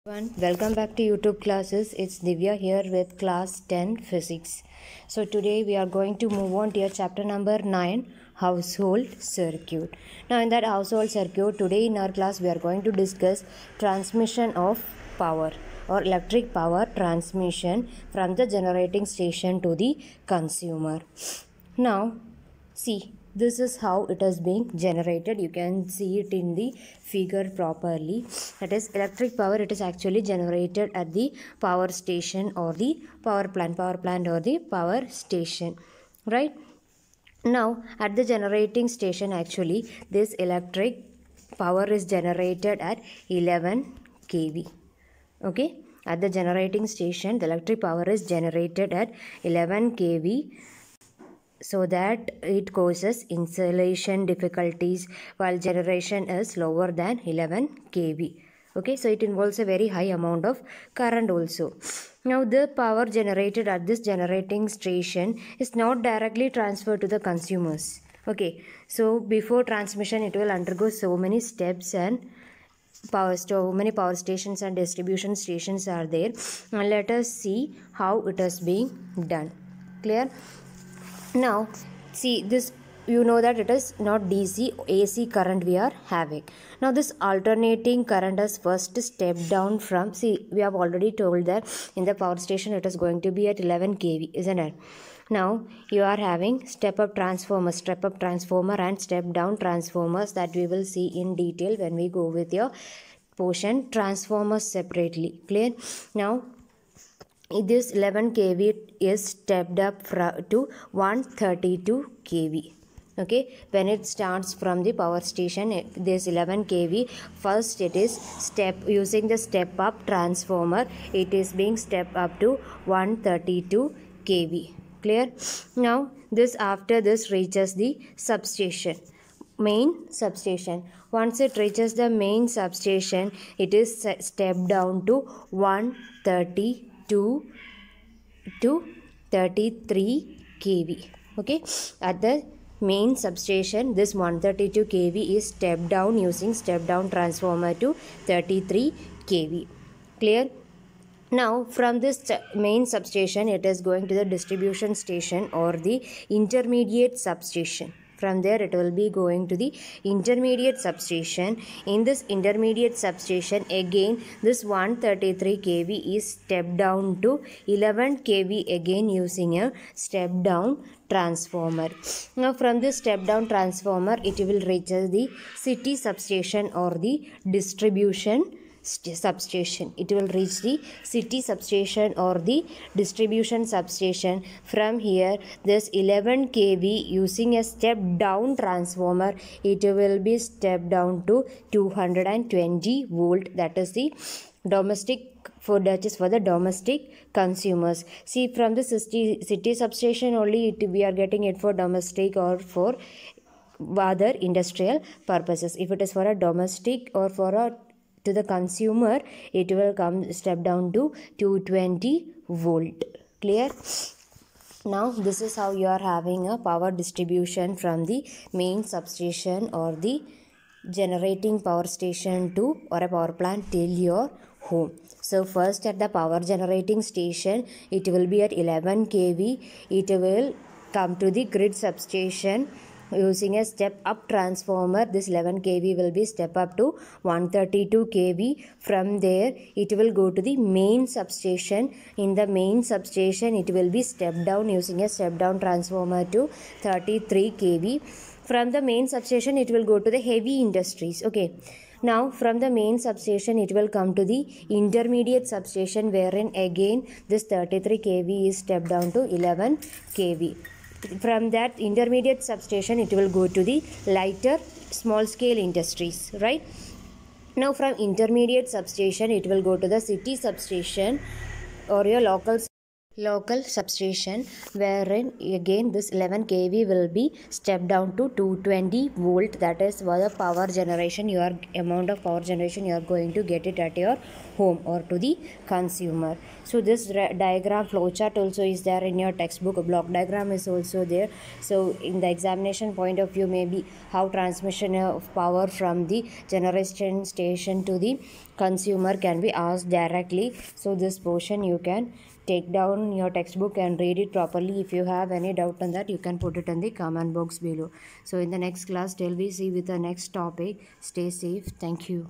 Welcome back to YouTube classes. It's Divya here with class 10 physics. So today we are going to move on to your chapter number 9, household circuit. Now in that household circuit, today in our class we are going to discuss transmission of power or electric power transmission from the generating station to the consumer. Now see, this is how it is being generated. You can see it in the figure properly. That is, electric power, it is actually generated at the power station or the power plant or the power station, right? Now at the generating station, actually this electric power is generated at 11 kV. Okay, at the generating station the electric power is generated at 11 kV, so that it causes insulation difficulties while generation is lower than 11 kV. Okay, so it involves a very high amount of current also. Now the power generated at this generating station is not directly transferred to the consumers. Okay, so before transmission it will undergo so many steps, and many power stations and distribution stations are there. Now let us see how it is being done. Clear? Now see this, you know that it is not DC, AC current we are having. Now this alternating current is first stepped down from, see we have already told that in the power station it is going to be at 11 kV, isn't it? Now you are having step up transformer and step down transformers that we will see in detail when we go with your portion transformers separately. Clear? Now this 11 kV is stepped up to 132 kV. Okay, when it starts from the power station, this 11 kV, first it is using the step up transformer, it is being stepped up to 132 kV. Clear? Now this, after this, reaches the substation, main substation. Once it reaches the main substation, it is stepped down to 132 to 33 kV. Okay, at the main substation this 132 kV is stepped down using step down transformer to 33 kV. Clear? Now from this main substation it is going to the distribution station or the intermediate substation. From there it will be going to the intermediate substation. In this intermediate substation, again this 133 kV is stepped down to 11 kV again using a step down transformer. Now from this step down transformer it will reach the city substation or the distribution substation. It will reach the city substation or the distribution substation. From here this 11 kV using a step down transformer, it will be stepped down to 220 volt. That is the domestic, for that is for the domestic consumers. See, from the city substation only we are getting it for domestic or for other industrial purposes. If it is for a domestic or for a to the consumer, it will come step down to 220 volt. Clear? Now this is how you are having a power distribution from the main substation or the generating power station to or a power plant till your home. So first at the power generating station it will be at 11 kV. It will come to the grid substation using a step up transformer. This 11 kV will be step up to 132 kV. From there it will go to the main substation. In the main substation it will be step down using a step down transformer to 33 kV. From the main substation it will go to the heavy industries. Okay, now from the main substation it will come to the intermediate substation, wherein again this 33 kV is stepped down to 11 kV. From that intermediate substation it will go to the lighter small scale industries, right? Now from intermediate substation it will go to the city substation or your local local substation, wherein again this 11 kV will be stepped down to 220 volt. That is what the power generation, your amount of power generation you are going to get it at your home or to the consumer. So this diagram flowchart also is there in your textbook. A block diagram is also there. So in the examination point of view, maybe how transmission of power from the generation station to the consumer can be asked directly. So this portion you can take down your textbook and read it properly. If you have any doubt on that, you can put it in the comment box below. So in the next class till we see with the next topic. Stay safe. Thank you.